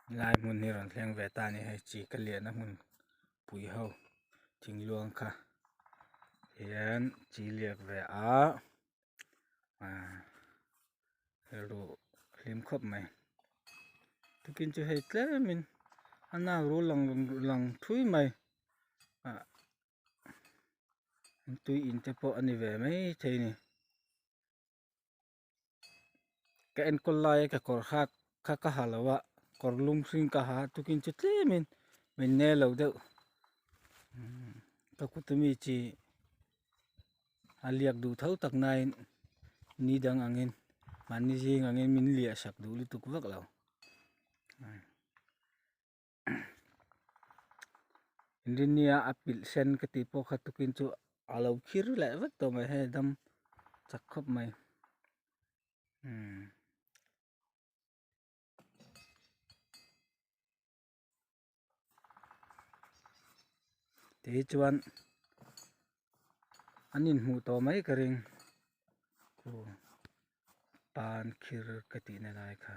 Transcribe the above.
lai mun ni ron thleng ve ta ni hai chi ka lian a mun pui ho thing luang kha hian chi liak ve a ru hlim khop mai tukin chu hei tlemin ana ru lang thui mai tui in te po ani ve mai thei ni ka en kol lai ka kor kha ka halawa kor lung sing ka ha tukin chu tlemin min ne lo deuh ka kutumi chi aliak du thau tak nain ni dang angin mani jing angin min lia sak du lu tuk vak lo Indinia apil sen ka tipo kha tukin chu alo khir la vak to mai he dam chak khop mai te chuan anin mu to mai ka ring pan khir ka ti na lai kha